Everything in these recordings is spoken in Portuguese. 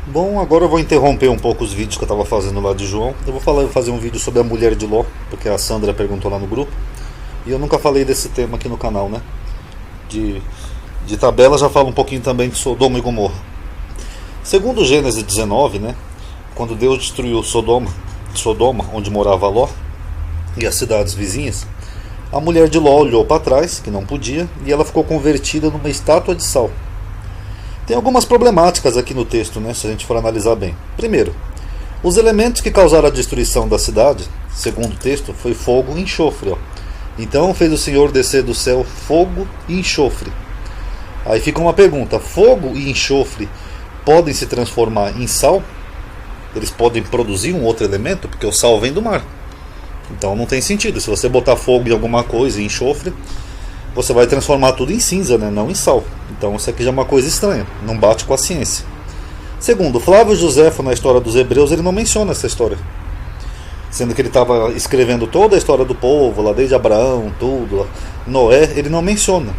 Bom, agora eu vou interromper um pouco os vídeos que eu estava fazendo lá de João. Eu vou fazer um vídeo sobre a mulher de Ló, porque a Sandra perguntou lá no grupo. E eu nunca falei desse tema aqui no canal, né? De tabela já falo um pouquinho também de Sodoma e Gomorra. Segundo Gênesis 19, né? Quando Deus destruiu Sodoma, onde morava Ló, e as cidades vizinhas, a mulher de Ló olhou para trás, que não podia, e ela ficou convertida numa estátua de sal. Tem algumas problemáticas aqui no texto, né, se a gente for analisar bem. Primeiro, os elementos que causaram a destruição da cidade, segundo o texto, foi fogo e enxofre. Ó. Então fez o Senhor descer do céu fogo e enxofre. Aí fica uma pergunta: fogo e enxofre podem se transformar em sal? Eles podem produzir um outro elemento? Porque o sal vem do mar. Então não tem sentido. Se você botar fogo em alguma coisa e enxofre, você vai transformar tudo em cinza, né? Não em sal. Então isso aqui já é uma coisa estranha, não bate com a ciência. Segundo, Flávio Josefo, na história dos Hebreus, ele não menciona essa história, sendo que ele estava escrevendo toda a história do povo, lá desde Abraão, tudo, Noé, ele não menciona.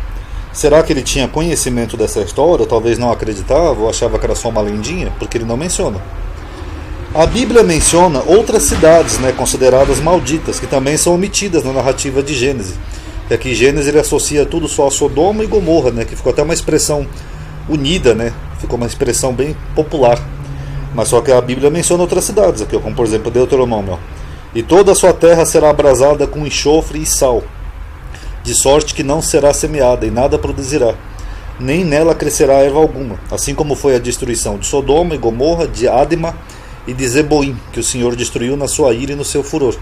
Será que ele tinha conhecimento dessa história, ou talvez não acreditava, ou achava que era só uma lendinha? Porque ele não menciona. A Bíblia menciona outras cidades, né, consideradas malditas, que também são omitidas na narrativa de Gênesis. E aqui Gênesis ele associa tudo só a Sodoma e Gomorra, né, que ficou até uma expressão unida, né, ficou uma expressão bem popular. Mas só que a Bíblia menciona outras cidades, aqui, como por exemplo Deuteronômio. E toda a sua terra será abrasada com enxofre e sal, de sorte que não será semeada e nada produzirá, nem nela crescerá erva alguma, assim como foi a destruição de Sodoma e Gomorra, de Adma e de Zeboim, que o Senhor destruiu na sua ira e no seu furor.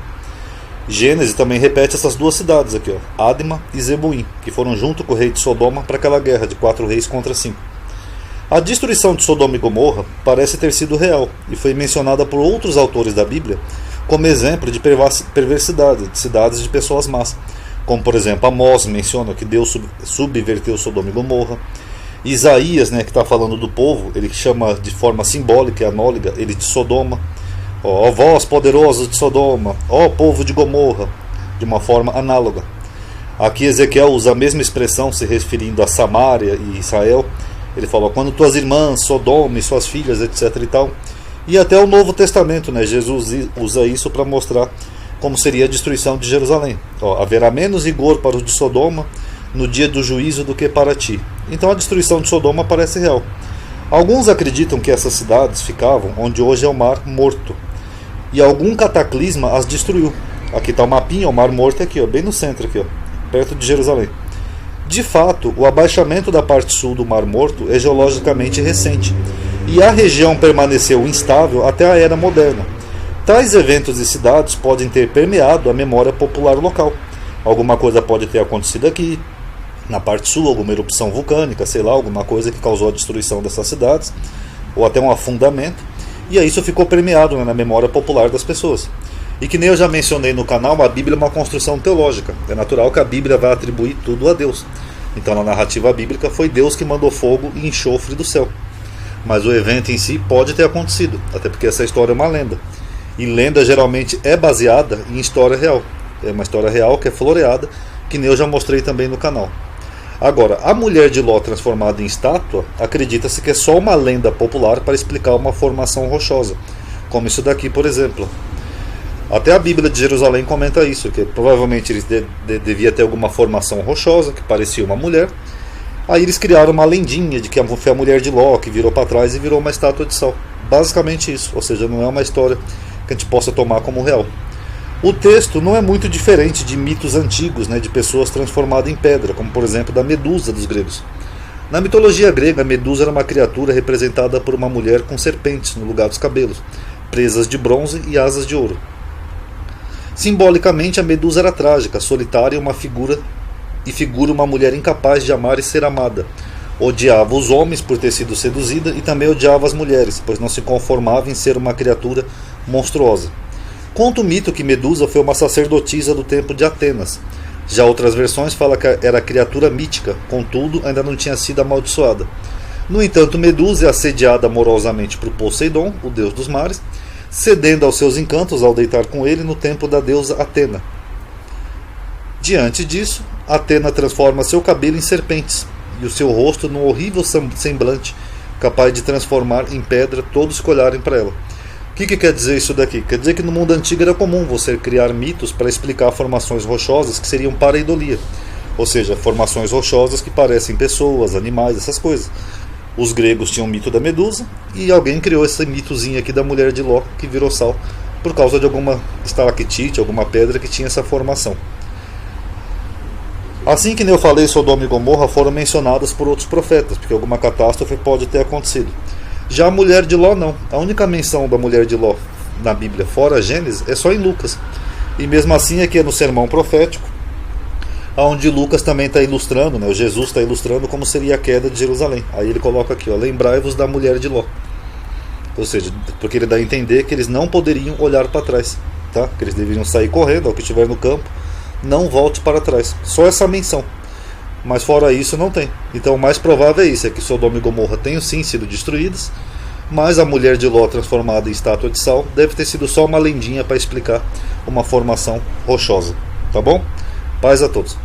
Gênesis também repete essas duas cidades aqui, ó, Adma e Zeboim, que foram junto com o rei de Sodoma para aquela guerra de 4 reis contra 5. A destruição de Sodoma e Gomorra parece ter sido real e foi mencionada por outros autores da Bíblia como exemplo de perversidade, de cidades de pessoas más. Como por exemplo Amós menciona que Deus subverteu Sodoma e Gomorra. Isaías, né, que está falando do povo, ele chama de forma simbólica e anóloga ele de Sodoma. Ó vós poderosos de Sodoma, ó povo de Gomorra, de uma forma análoga. Aqui Ezequiel usa a mesma expressão se referindo a Samaria e Israel. Ele fala: quando tuas irmãs, Sodoma e suas filhas, etc e tal. E até o Novo Testamento, né, Jesus usa isso para mostrar como seria a destruição de Jerusalém. Ó, haverá menos rigor para os de Sodoma no dia do juízo do que para ti. Então a destruição de Sodoma parece real. Alguns acreditam que essas cidades ficavam onde hoje é o Mar Morto, e algum cataclisma as destruiu. Aqui está o mapinha, o Mar Morto aqui, ó, bem no centro, aqui, ó, perto de Jerusalém. De fato, o abaixamento da parte sul do Mar Morto é geologicamente recente, e a região permaneceu instável até a Era Moderna. Tais eventos e cidades podem ter permeado a memória popular local. Alguma coisa pode ter acontecido aqui, na parte sul, alguma erupção vulcânica, sei lá, alguma coisa que causou a destruição dessas cidades, ou até um afundamento, e aí isso ficou permeado, né, na memória popular das pessoas. E que nem eu já mencionei no canal, a Bíblia é uma construção teológica. É natural que a Bíblia vai atribuir tudo a Deus. Então na narrativa bíblica foi Deus que mandou fogo e enxofre do céu. Mas o evento em si pode ter acontecido, até porque essa história é uma lenda. E lenda geralmente é baseada em história real. É uma história real que é floreada, que nem eu já mostrei também no canal. Agora, a mulher de Ló transformada em estátua, acredita-se que é só uma lenda popular para explicar uma formação rochosa, como isso daqui, por exemplo. Até a Bíblia de Jerusalém comenta isso, que provavelmente eles devia ter alguma formação rochosa, que parecia uma mulher. Aí eles criaram uma lendinha de que foi a mulher de Ló que virou para trás e virou uma estátua de sal. Basicamente isso, ou seja, não é uma história que a gente possa tomar como real. O texto não é muito diferente de mitos antigos, né, de pessoas transformadas em pedra, como por exemplo da Medusa dos gregos. Na mitologia grega, a Medusa era uma criatura representada por uma mulher com serpentes no lugar dos cabelos, presas de bronze e asas de ouro. Simbolicamente, a Medusa era trágica, solitária e figura uma mulher incapaz de amar e ser amada. Odiava os homens por ter sido seduzida e também odiava as mulheres, pois não se conformava em ser uma criatura monstruosa. Conta o mito que Medusa foi uma sacerdotisa do tempo de Atenas. Já outras versões falam que era criatura mítica, contudo ainda não tinha sido amaldiçoada. No entanto, Medusa é assediada amorosamente por Poseidon, o deus dos mares, cedendo aos seus encantos ao deitar com ele no templo da deusa Atena. Diante disso, Atena transforma seu cabelo em serpentes e o seu rosto num horrível semblante capaz de transformar em pedra todos que olharem para ela. O que quer dizer isso daqui? Quer dizer que no mundo antigo era comum você criar mitos para explicar formações rochosas que seriam pareidolia, ou seja, formações rochosas que parecem pessoas, animais, essas coisas. Os gregos tinham o mito da Medusa e alguém criou esse mitozinho aqui da mulher de Ló que virou sal por causa de alguma estalactite, alguma pedra que tinha essa formação. Assim que eu falei, Sodoma e Gomorra foram mencionadas por outros profetas, porque alguma catástrofe pode ter acontecido. Já a mulher de Ló não. A única menção da mulher de Ló na Bíblia, fora Gênesis, é só em Lucas. E mesmo assim aqui é no sermão profético, onde Lucas também está ilustrando, né? O Jesus está ilustrando como seria a queda de Jerusalém. Aí ele coloca aqui, ó, lembrai-vos da mulher de Ló. Ou seja, porque ele dá a entender que eles não poderiam olhar para trás, tá? Que eles deveriam sair correndo, ao que estiver no campo, não volte para trás. Só essa menção. Mas fora isso não tem. Então o mais provável é isso, é que Sodoma e Gomorra tenham sim sido destruídas, mas a mulher de Ló transformada em estátua de sal deve ter sido só uma lendinha para explicar uma formação rochosa. Tá bom? Paz a todos.